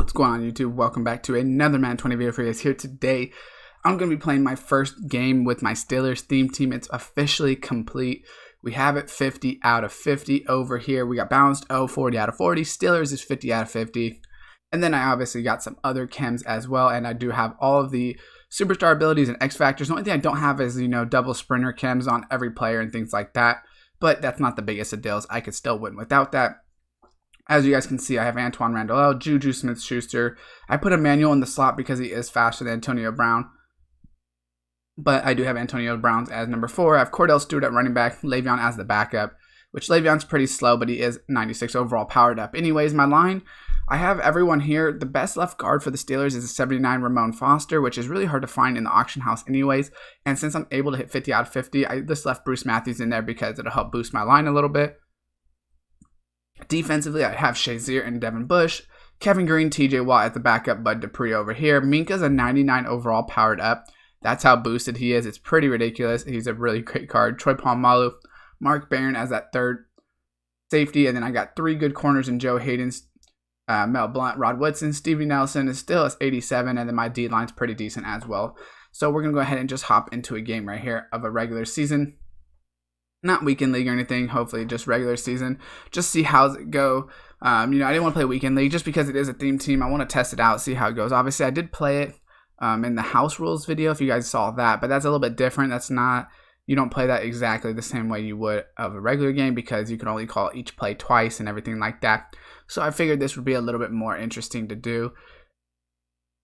What's going on, YouTube? Welcome back to another Madden 20 video for you guys. Here today, I'm going to be playing my first game with my Steelers theme team. It's officially complete. We have it 50 out of 50 over here. We got balanced 40 out of 40. Steelers is 50 out of 50. And then I obviously got some other chems as well. And I do have all of the superstar abilities and X factors. The only thing I don't have is, double sprinter chems on every player and things like that. But that's not the biggest of deals. I could still win without that. As you guys can see, I have Antoine Randall, Juju Smith-Schuster. I put Emmanuel in the slot because he is faster than Antonio Brown. But I do have Antonio Brown as number 4. I have Cordell Stewart at running back, Le'Veon as the backup, which Le'Veon's pretty slow, but he is 96 overall powered up. Anyways, my line, I have everyone here. The best left guard for the Steelers is a 79 Ramon Foster, which is really hard to find in the auction house anyways. And since I'm able to hit 50 out of 50, I just left Bruce Matthews in there because it'll help boost my line a little bit. Defensively, I have Shazier and Devin Bush, Kevin Green, TJ Watt at the backup, Bud Dupree over here. Minka's a 99 overall powered up. That's how boosted he is. It's pretty ridiculous. He's a really great card. Troy Polamalu, Mark Barron as that third safety. And then I got 3 good corners in Joe Hayden's, Mel Blount, Rod Woodson. Stevie Nelson is still at 87. And then my D-line's pretty decent as well. So we're going to go ahead and just hop into a game right here of a regular season. Not weekend league or anything, hopefully just regular season. Just see how it go. I didn't want to play weekend league just because it is a theme team. I want to test it out, see how it goes. Obviously, I did play it in the house rules video if you guys saw that, but that's a little bit different. That's not, you don't play that exactly the same way you would of a regular game because you can only call each play twice and everything like that. So I figured this would be a little bit more interesting to do.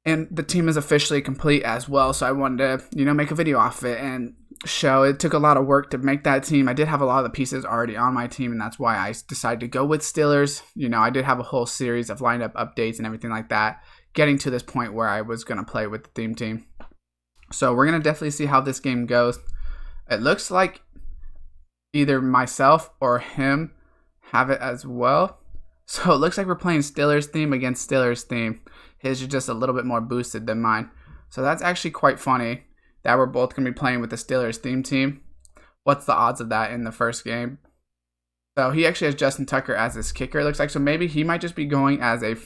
And the team is officially complete as well, so I wanted to, make a video off of it and show. It took a lot of work to make that team. I did have a lot of the pieces already on my team, and that's why I decided to go with Steelers. I did have a whole series of lineup updates and everything like that, getting to this point where I was going to play with the theme team. So we're going to definitely see how this game goes. It looks like either myself or him have it as well. So it looks like we're playing Steelers theme against Steelers theme. His is just a little bit more boosted than mine. So that's actually quite funny that we're both going to be playing with the Steelers theme team. What's the odds of that in the first game? So he actually has Justin Tucker as his kicker, it looks like. So maybe he might just be going as a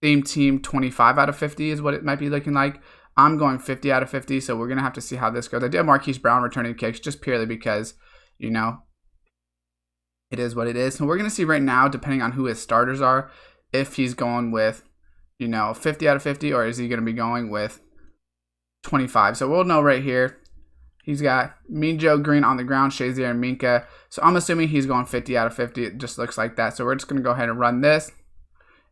theme team 25 out of 50 is what it might be looking like. I'm going 50 out of 50, so we're going to have to see how this goes. I did have Marquise Brown returning kicks just purely because, it is what it is. So we're going to see right now, depending on who his starters are, if he's going with 50 out of 50, or is he going to be going with 25? So we'll know right here. He's got Mean Joe Green on the ground, Shazier and Minka. So I'm assuming he's going 50 out of 50. It just looks like that. So we're just going to go ahead and run this.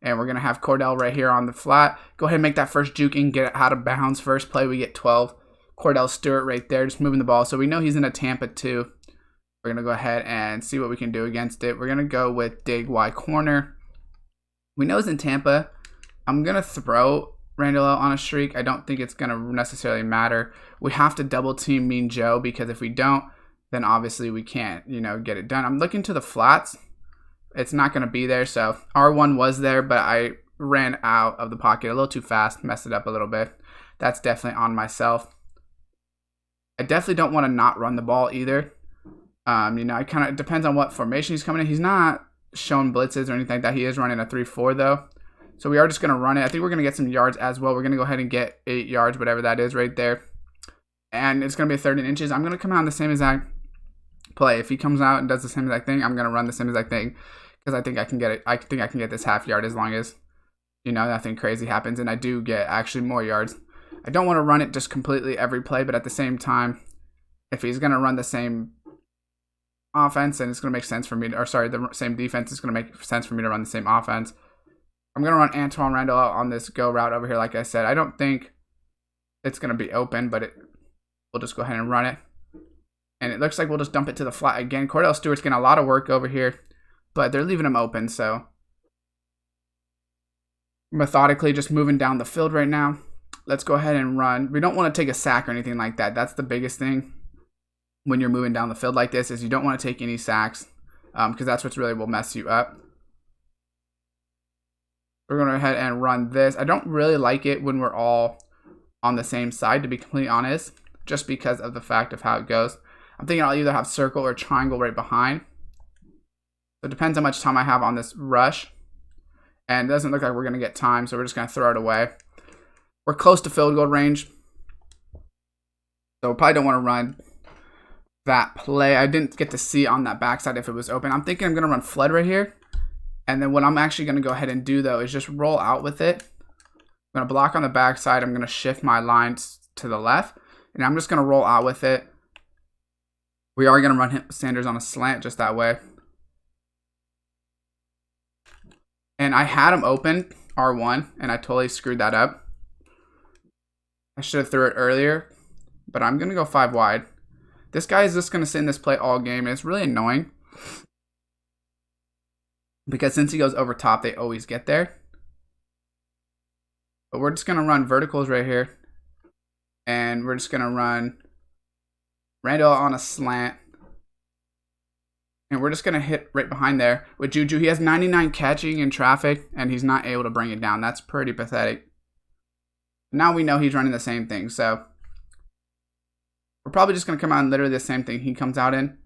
And we're going to have Cordell right here on the flat. Go ahead and make that first juke and get it out of bounds. First play, we get 12. Cordell Stewart right there, just moving the ball. So we know he's in a Tampa too. We're going to go ahead and see what we can do against it. We're going to go with Dig Y corner. We know he's in Tampa. I'm going to throw Randall on a streak. I don't think it's going to necessarily matter. We have to double team Mean Joe because if we don't, then obviously we can't, get it done. I'm looking to the flats. It's not going to be there. So R1 was there, but I ran out of the pocket a little too fast, messed it up a little bit. That's definitely on myself. I definitely don't want to not run the ball either. It kind of depends on what formation he's coming in. He's not showing blitzes or anything like that. He is running a 3-4 though. So we are just going to run it. I think we're going to get some yards as well. We're going to go ahead and get 8 yards, whatever that is right there. And it's going to be 13 inches. I'm going to come out on the same exact play. If he comes out and does the same exact thing, I'm going to run the same exact thing because I think I can get it. I think I can get this half yard as long as, nothing crazy happens. And I do get actually more yards. I don't want to run it just completely every play, but at the same time, if he's going to run the same offense, then it's going to make sense for me the same defense, it's going to make sense for me to run the same offense. I'm going to run Antoine Randall out on this go route over here. Like I said, I don't think it's going to be open, but we'll just go ahead and run it. And it looks like we'll just dump it to the flat again. Cordell Stewart's getting a lot of work over here, but they're leaving him open. So methodically just moving down the field right now. Let's go ahead and run. We don't want to take a sack or anything like that. That's the biggest thing when you're moving down the field like this is you don't want to take any sacks because that's what's really will mess you up. We're going to go ahead and run this. I don't really like it when we're all on the same side, to be completely honest, just because of the fact of how it goes. I'm thinking I'll either have circle or triangle right behind. So it depends how much time I have on this rush. And it doesn't look like we're going to get time, so we're just going to throw it away. We're close to field goal range. So we probably don't want to run that play. I didn't get to see on that backside if it was open. I'm thinking I'm going to run flood right here. And then what I'm actually going to go ahead and do, though, is just roll out with it. I'm going to block on the backside. I'm going to shift my lines to the left. And I'm just going to roll out with it. We are going to run Sanders on a slant just that way. And I had him open, R1, and I totally screwed that up. I should have threw it earlier, but I'm going to go 5 wide. This guy is just going to sit in this play all game, and it's really annoying. Because since he goes over top, they always get there. But we're just going to run verticals right here. And we're just going to run Randall on a slant. And we're just going to hit right behind there with Juju. He has 99 catching in traffic, and he's not able to bring it down. That's pretty pathetic. Now we know he's running the same thing, so we're probably just going to come out in literally the same thing he comes out in.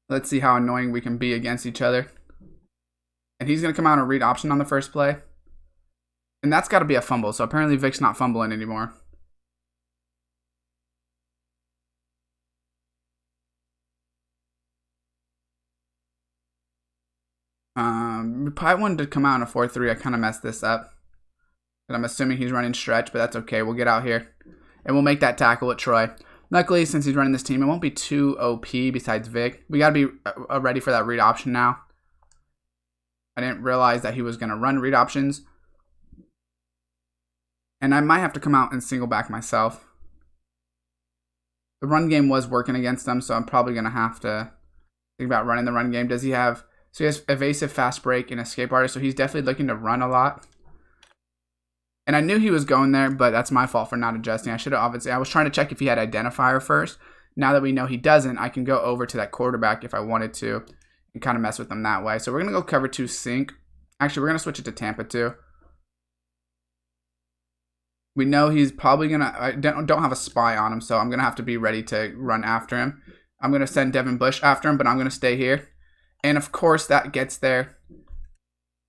Let's see how annoying we can be against each other. And he's going to come out and read option on the first play. And that's got to be a fumble, so apparently Vic's not fumbling anymore. We probably wanted to come out in a 4-3. I kind of messed this up. But I'm assuming he's running stretch, but that's okay. We'll get out here. And we'll make that tackle with Troy. Luckily, since he's running this team, it won't be too OP besides Vic. We got to be ready for that read option now. I didn't realize that he was going to run read options. And I might have to come out and single back myself. The run game was working against them, so I'm probably going to have to think about running the run game. Does he have... So he has evasive, fast break, and escape artist, so he's definitely looking to run a lot. And I knew he was going there, but that's my fault for not adjusting. I should have obviously... I was trying to check if he had identifier first. Now that we know he doesn't, I can go over to that quarterback if I wanted to and kind of mess with them that way. So we're going to go cover 2 sink. Actually, we're going to switch it to Tampa 2. We know he's probably going to... I don't have a spy on him, so I'm going to have to be ready to run after him. I'm going to send Devin Bush after him, but I'm going to stay here. And of course, that gets there.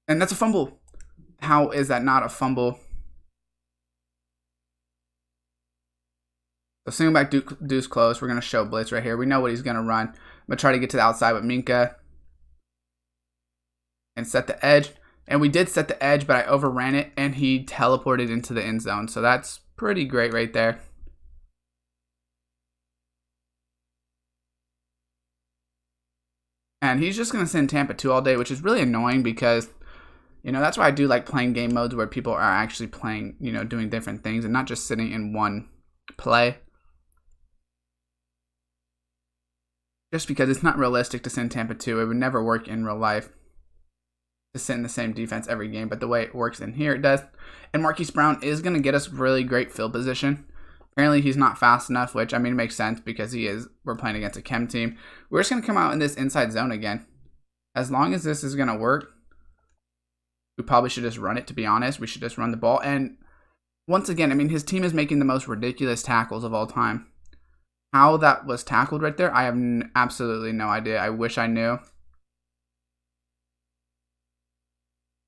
And that's a fumble. How is that not a fumble? So single back deuce close. We're going to show blitz right here. We know what he's going to run. I'm going to try to get to the outside with Minka. And set the edge. And we did set the edge, but I overran it. And he teleported into the end zone. So that's pretty great right there. And he's just going to send Tampa 2 all day, which is really annoying because, you know, that's why I do like playing game modes where people are actually playing, you know, doing different things and not just sitting in one play. Just because it's not realistic to send Tampa 2. It would never work in real life to sit in the same defense every game, but the way it works in here, it does. And Marquise Brown is going to get us really great field position. Apparently he's not fast enough, which, I mean, makes sense because he is. We're playing against a chem team. We're just going to come out in this inside zone again. As long as this is going to work, we probably should just run it, to be honest. We should just run the ball. And once again, I mean, his team is making the most ridiculous tackles of all time. How that was tackled right there, I have absolutely no idea. I wish I knew.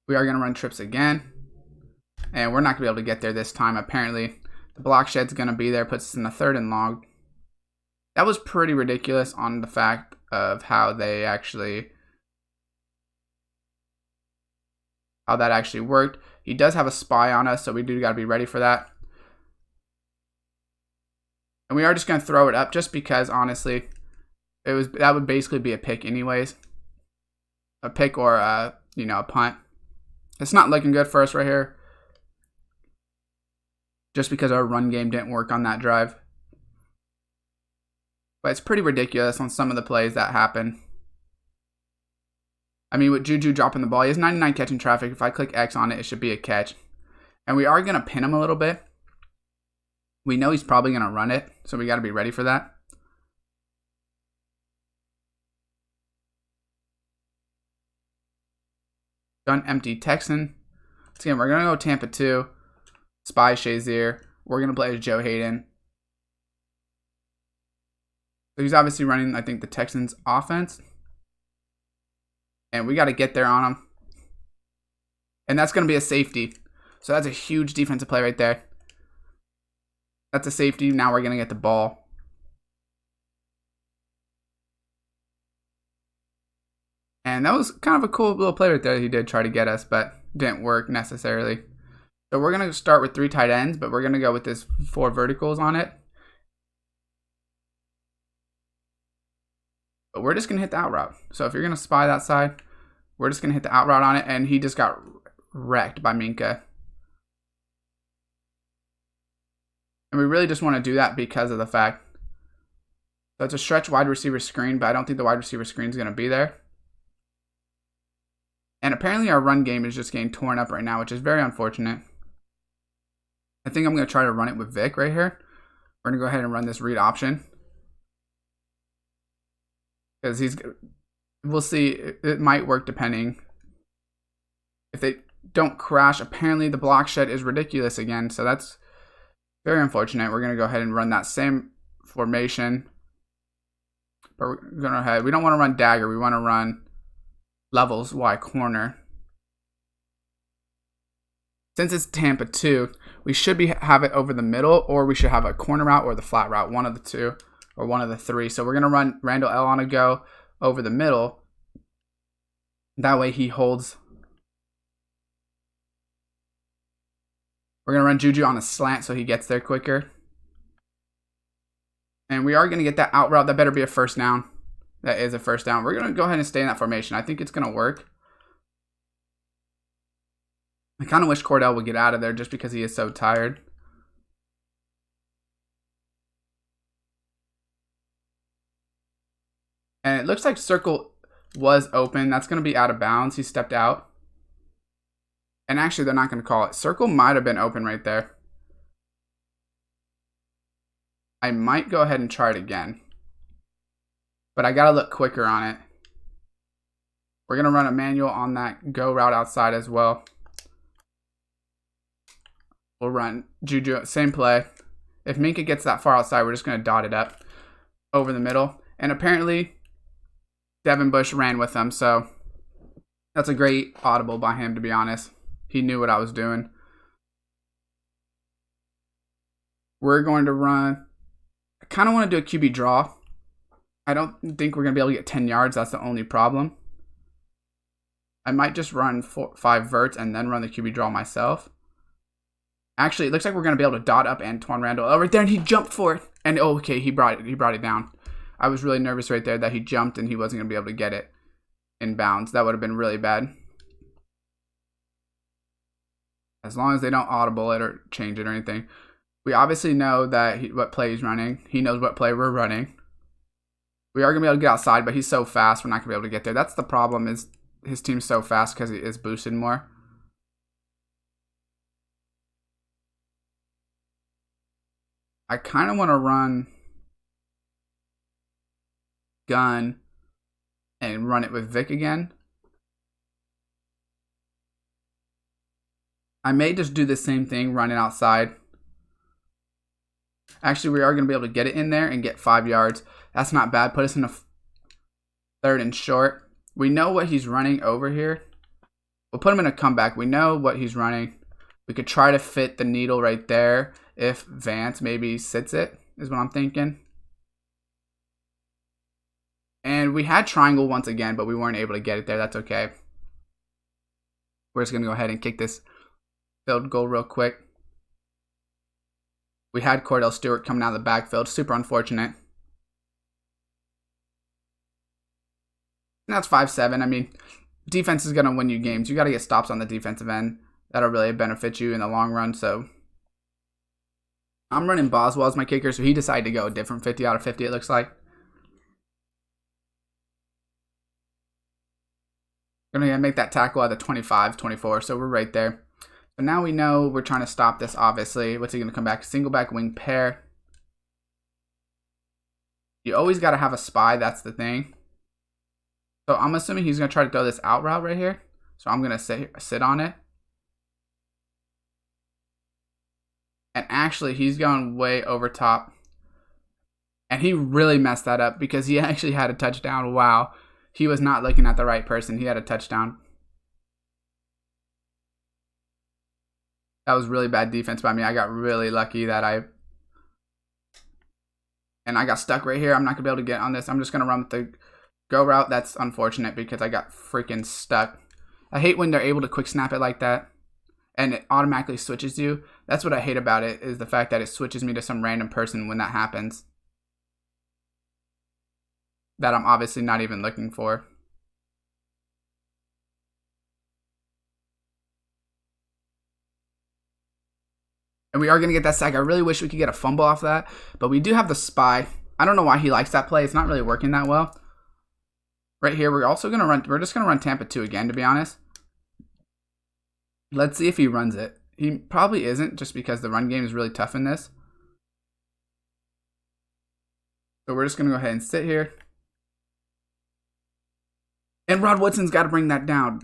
We are going to run trips again. And we're not going to be able to get there this time, apparently. The block shed's going to be there, puts us in a 3rd and long. That was pretty ridiculous on the fact of how they actually... how that actually worked. He does have a spy on us, so we do got to be ready for that. And we are just going to throw it up just because, honestly, that would basically be a pick anyways. A pick or a punt. It's not looking good for us right here. Just because our run game didn't work on that drive. But it's pretty ridiculous on some of the plays that happen. I mean, with Juju dropping the ball, he has 99 catching traffic. If I click X on it, it should be a catch. And we are going to pin him a little bit. We know he's probably going to run it, so we got to be ready for that. Done empty Texan. So again, we're going to go Tampa 2. Spy Shazier. We're going to play as Joe Hayden. So he's obviously running, I think, the Texans offense. And we got to get there on him. And that's going to be a safety. So that's a huge defensive play right there. That's a safety. Now we're going to get the ball. And that was kind of a cool little play right there. He did try to get us, but didn't work necessarily. So we're going to start with 3 tight ends, but we're going to go with this 4 verticals on it. But we're just going to hit the out route. So if you're going to spy that side, we're just going to hit the out route on it. And he just got wrecked by Minka. And we really just want to do that because of the fact that it's a stretch wide receiver screen, but I don't think the wide receiver screen is going to be there. And apparently our run game is just getting torn up right now, which is very unfortunate. I think I'm going to try to run it with Vic right here. We're going to go ahead and run this read option. Because we'll see, it might work depending. If they don't crash, apparently the block shed is ridiculous again. So that's very unfortunate. We're going to go ahead and run that same formation. But we're going to go ahead. We don't want to run dagger. We want to run levels Y corner. Since it's Tampa 2, we should have it over the middle, or we should have a corner route or the flat route, one of the 2 or one of the 3. So we're going to run Randall L on a go over the middle. That way he holds. We're going to run Juju on a slant so he gets there quicker. And we are going to get that out route. That better be a first down. That is a first down. We're going to go ahead and stay in that formation. I think it's going to work. I kind of wish Cordell would get out of there just because he is so tired. And it looks like circle was open. That's going to be out of bounds. He stepped out. And actually, they're not going to call it. Circle might have been open right there. I might go ahead and try it again. But I got to look quicker on it. We're going to run a manual on that go route outside as well. We'll run Juju, same play. If Minka gets that far outside, we're just going to dot it up over the middle. And apparently, Devin Bush ran with them. So that's a great audible by him, to be honest. He knew what I was doing. We're going to run. I kind of want to do a QB draw. I don't think we're going to be able to get 10 yards. That's the only problem. I might just run 5 verts and then run the QB draw myself. Actually, it looks like we're going to be able to dot up Antoine Randall. Oh, right there, and he jumped for it. And, oh, okay, he brought it down. I was really nervous right there that he jumped and he wasn't going to be able to get it in bounds. That would have been really bad. As long as they don't audible it or change it or anything. We obviously know that what play he's running. He knows what play we're running. We are going to be able to get outside, but he's so fast, we're not going to be able to get there. That's the problem, is his team's so fast because he is boosted more. I kind of want to run gun and run it with Vic again. I may just do the same thing, run it outside. Actually, we are going to be able to get it in there and get 5 yards. That's not bad. Put us in a 3rd and short. We know what he's running over here. We'll put him in a comeback. We know what he's running. We could try to fit the needle right there if Vance maybe sits it, is what I'm thinking. And we had triangle once again, but we weren't able to get it there. That's okay. We're just going to go ahead and kick this field goal real quick. We had Cordell Stewart coming out of the backfield. Super unfortunate. And that's 5-7. I mean, defense is going to win you games. You got to get stops on the defensive end. That'll really benefit you in the long run. So I'm running Boswell as my kicker, so he decided to go a different 50 out of 50, it looks like. Going to make that tackle at the 25-24, so we're right there. So now we know we're trying to stop this, obviously. What's he going to come back? Single back wing pair. You always got to have a spy, that's the thing. So I'm assuming he's going to try to throw this out route right here. So I'm going to sit on it. And actually, he's going way over top. And he really messed that up because he actually had a touchdown. Wow. he was not looking at the right person. He had a touchdown. That was really bad defense by me. I got really lucky that I got stuck right here. I'm not going to be able to get on this. I'm just going to run with the go route. That's unfortunate because I got freaking stuck. I hate when they're able to quick snap it like that and it automatically switches you. That's what I hate about it, is the fact that it switches me to some random person when that happens, that I'm obviously not even looking for. And we are going to get that sack. I really wish we could get a fumble off that, but we do have the spy. I don't know why he likes that play. It's not really working that well. Right here, we're just going to run Tampa 2 again, to be honest. Let's see if he runs it. He probably isn't, just because the run game is really tough in this. So we're just going to go ahead and sit here. And Rod Woodson's got to bring that down.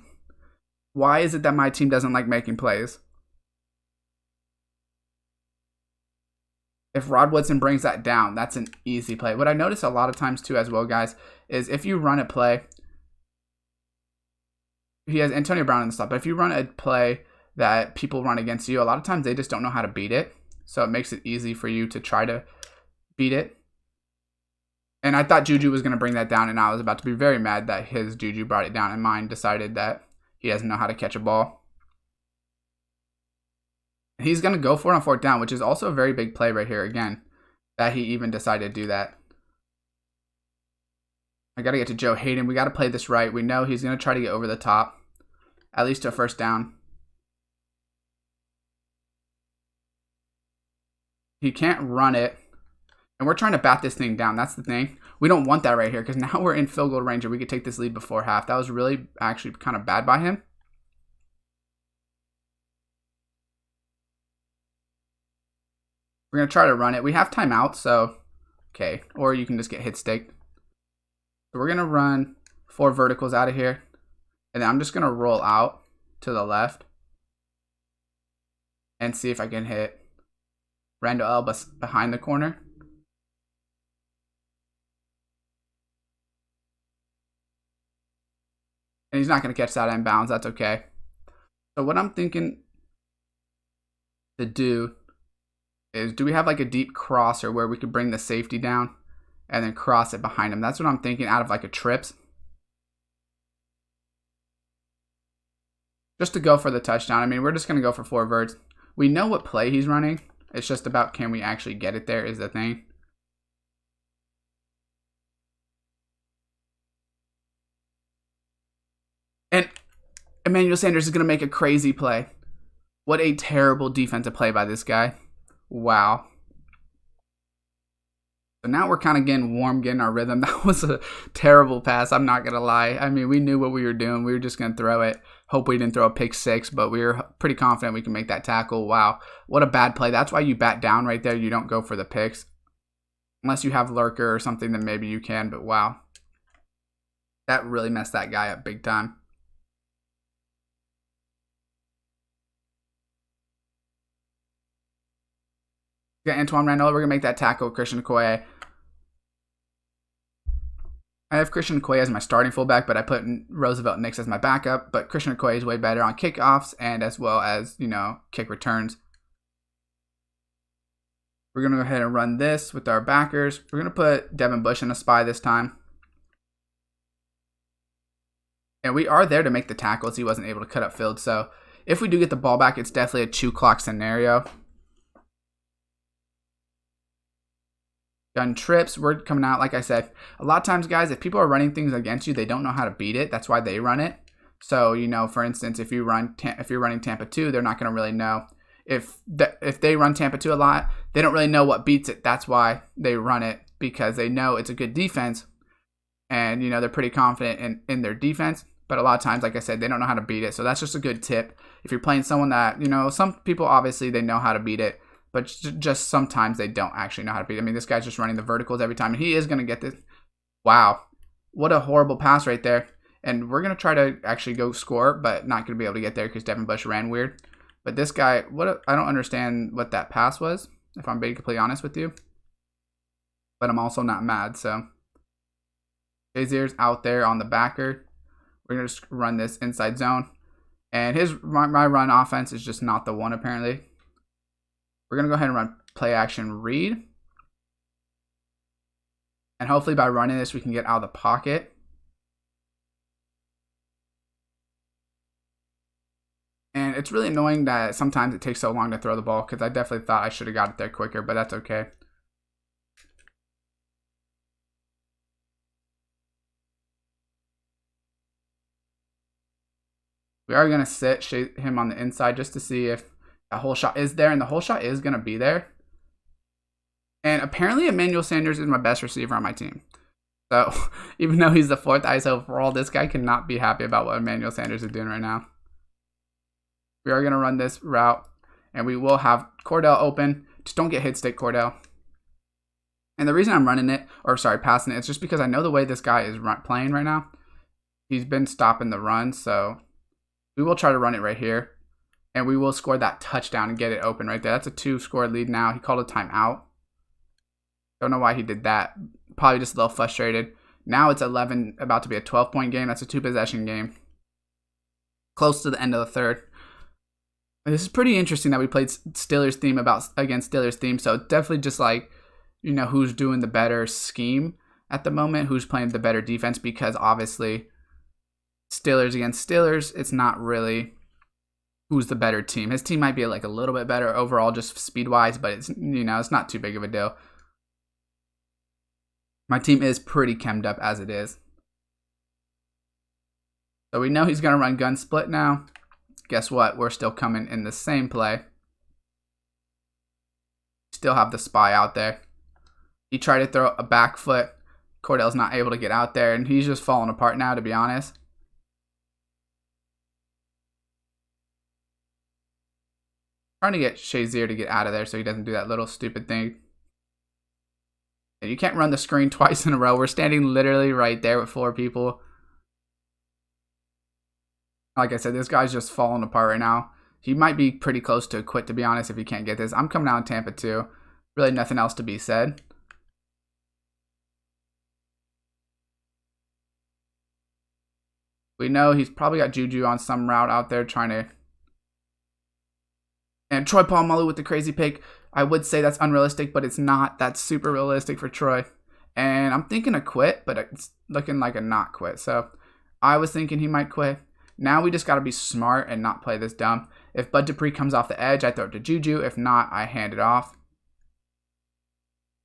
Why is it that my team doesn't like making plays? If Rod Woodson brings that down, that's an easy play. What I notice a lot of times too as well, guys, is if you run a play, he has Antonio Brown in the slot, but if you run a play that people run against you, a lot of times they just don't know how to beat it. So it makes it easy for you to try to beat it. And I thought Juju was going to bring that down, and I was about to be very mad that his Juju brought it down, and mine decided that he doesn't know how to catch a ball. He's going to go for it on 4th down, which is also a very big play right here again, that he even decided to do that. I got to get to Joe Hayden. We got to play this right. We know he's going to try to get over the top, at least to a 1st down. He can't run it, and we're trying to bat this thing down. That's the thing. We don't want that right here, because now we're in field goal range and we could take this lead before half. That was really actually kind of bad by him. We're going to try to run it. We have timeout, so okay. Or you can just get hit stick. So we're going to run 4 verticals out of here. And then I'm just going to roll out to the left and see if I can hit Randall Elba behind the corner. And he's not going to catch that in bounds. That's okay. So what I'm thinking to do is, do we have like a deep crosser where we could bring the safety down and then cross it behind him? That's what I'm thinking, out of like a trips. Just to go for the touchdown. I mean, we're just going to go for 4 verts. We know what play he's running. It's just about, can we actually get it there is the thing. And Emmanuel Sanders is going to make a crazy play. What a terrible defensive play by this guy. Wow. So now we're kind of getting warm, getting our rhythm. That was a terrible pass, I'm not going to lie. I mean, we knew what we were doing. We were just going to throw it. Hope we didn't throw a pick 6, but we were pretty confident we can make that tackle. Wow. What a bad play. That's why you bat down right there. You don't go for the picks. Unless you have Lurker or something, then maybe you can, but wow. That really messed that guy up big time. Got Antoine Randall. We're going to make that tackle with Christian Okoye. I have Christian Okoye as my starting fullback, but I put Roosevelt Nix as my backup. But Christian Okoye is way better on kickoffs and as well as, kick returns. We're going to go ahead and run this with our backers. We're going to put Devin Bush in a spy this time. And we are there to make the tackles. He wasn't able to cut up field. So if we do get the ball back, it's definitely a 2-clock scenario. Done trips, we're coming out, like I said. A lot of times, guys, if people are running things against you, they don't know how to beat it. That's why they run it. So, for instance, if you're running Tampa 2, they're not going to really know. If they run Tampa 2 a lot, they don't really know what beats it. That's why they run it, because they know it's a good defense. And, they're pretty confident in their defense. But a lot of times, like I said, they don't know how to beat it. So that's just a good tip. If you're playing someone that, some people, obviously, they know how to beat it. But just sometimes they don't actually know how to beat it. I mean, this guy's just running the verticals every time. And he is going to get this. Wow. What a horrible pass right there. And we're going to try to actually go score, but not going to be able to get there because Devin Bush ran weird. But this guy, I don't understand what that pass was, if I'm being completely honest with you. But I'm also not mad, so. Shazier's out there on the backer. We're going to just run this inside zone. And my run offense is just not the one, apparently. We're going to go ahead and run play action read. And hopefully by running this, we can get out of the pocket. And it's really annoying that sometimes it takes so long to throw the ball, because I definitely thought I should have got it there quicker, but that's okay. We are going to sit him on the inside just to see if a hole shot is there, and the hole shot is going to be there. And apparently Emmanuel Sanders is my best receiver on my team. So even though he's the 4th ISO overall, this guy cannot be happy about what Emmanuel Sanders is doing right now. We are going to run this route, and we will have Cordell open. Just don't get hit stick, Cordell. And the reason I'm running it, or sorry, passing it, it's just because I know the way this guy is playing right now. He's been stopping the run, so we will try to run it right here. And we will score that touchdown and get it open right there. That's a 2-score lead now. He called a timeout. Don't know why he did that. Probably just a little frustrated. Now it's 11, about to be a 12-point game. That's a 2-possession game. Close to the end of the 3rd. This is pretty interesting that we played Steelers theme against Steelers theme. So definitely just like, you know, who's doing the better scheme at the moment, who's playing the better defense, because obviously Steelers against Steelers, it's not really who's the better team. His team might be like a little bit better overall just speed-wise, but it's, you know, it's not too big of a deal. My team is pretty chemmed up as it is. So we know he's going to run gun split now. Guess what? We're still coming in the same play. Still have the spy out there. He tried to throw a back foot. Cordell's not able to get out there, and he's just falling apart now, to be honest. Trying to get Shazier to get out of there so he doesn't do that little stupid thing. And you can't run the screen twice in a row. We're standing literally right there with 4 people. Like I said, this guy's just falling apart right now. He might be pretty close to a quit, to be honest, if he can't get this. I'm coming out in Tampa too. Really nothing else to be said. We know he's probably got Juju on some route out there trying to... And Troy Polamalu with the crazy pick. I would say that's unrealistic, but it's not. That's super realistic for Troy. And I'm thinking a quit, but it's looking like a not quit. So I was thinking he might quit. Now we just got to be smart and not play this dumb. If Bud Dupree comes off the edge, I throw it to Juju. If not, I hand it off.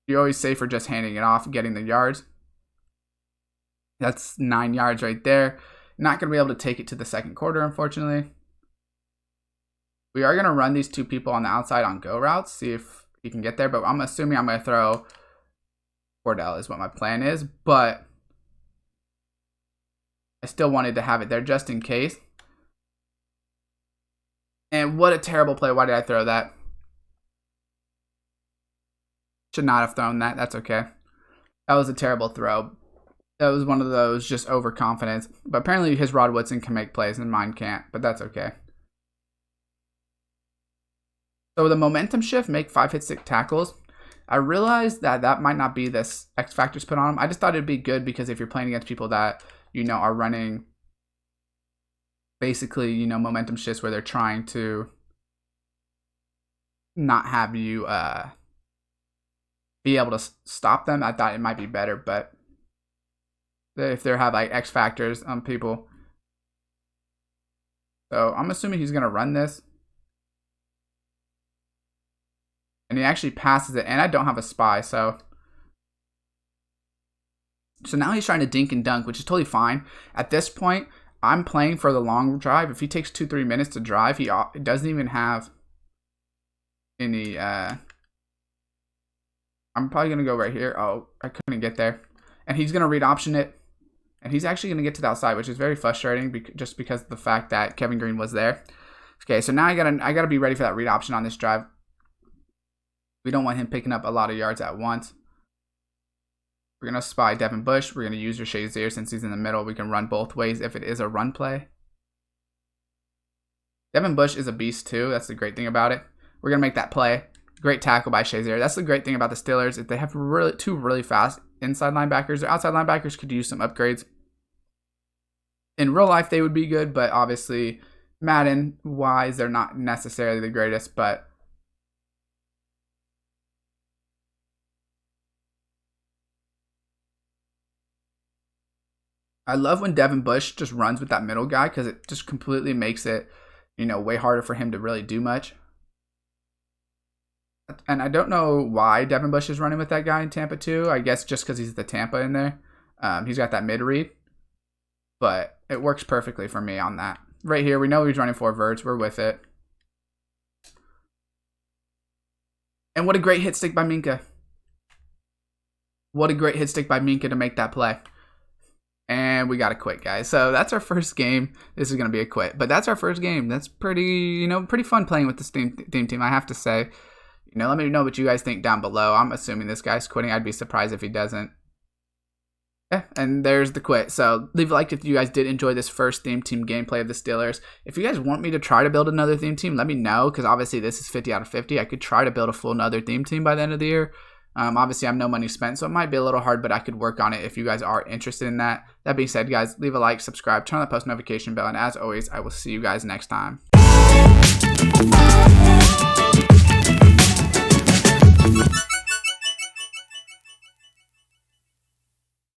You're always safer just handing it off and getting the yards. That's 9 yards right there. Not going to be able to take it to the 2nd quarter, unfortunately. We are going to run these 2 people on the outside on go routes, see if he can get there. But I'm assuming I'm going to throw Cordell is what my plan is. But I still wanted to have it there just in case. And what a terrible play. Why did I throw that? Should not have thrown that. That's okay. That was a terrible throw. That was one of those just overconfidence. But apparently his Rod Woodson can make plays and mine can't. But that's okay. So the momentum shift, make 5 hit stick tackles. I realized that might not be this X factors put on them. I just thought it'd be good because if you're playing against people that, you know, are running basically, you know, momentum shifts where they're trying to not have you be able to stop them, I thought it might be better. But if they have like X factors on people. So I'm assuming he's going to run this. And he actually passes it, and I don't have a spy, so now he's trying to dink and dunk, which is totally fine. At this point, I'm playing for the long drive. If he takes 2-3 minutes to drive, he doesn't even have any... I'm probably going to go right here. Oh, I couldn't get there. And he's going to read option it, and he's actually going to get to the outside, which is very frustrating just because of the fact that Kevin Green was there. Okay, so now I gotta be ready for that read option on this drive. We don't want him picking up a lot of yards at once. We're going to spy Devin Bush. We're going to use your Shazier since he's in the middle. We can run both ways if it is a run play. Devin Bush is a beast too. That's the great thing about it. We're going to make that play. Great tackle by Shazier. That's the great thing about the Steelers. If they have two really fast inside linebackers, their outside linebackers could use some upgrades. In real life, they would be good, but obviously, Madden-wise, they're not necessarily the greatest, but I love when Devin Bush just runs with that middle guy because it just completely makes it, way harder for him to really do much. And I don't know why Devin Bush is running with that guy in Tampa too. I guess just because he's the Tampa in there. He's got that mid read, but it works perfectly for me on that. Right here, we know he's running 4 verts. We're with it. And what a great hit stick by Minka. What a great hit stick by Minka to make that play. And we got to quit, guys. So that's our first game. This is going to be a quit. But that's our first game. That's pretty, pretty fun playing with this theme team, I have to say. Let me know what you guys think down below. I'm assuming this guy's quitting. I'd be surprised if he doesn't. Yeah, and there's the quit. So leave a like if you guys did enjoy this first theme team gameplay of the Steelers. If you guys want me to try to build another theme team, let me know, because obviously this is 50 out of 50. I could try to build a full another theme team by the end of the year. Obviously, I have no money spent, so it might be a little hard, but I could work on it if you guys are interested in that. That being said, guys, leave a like, subscribe, turn on the post notification bell, and as always, I will see you guys next time.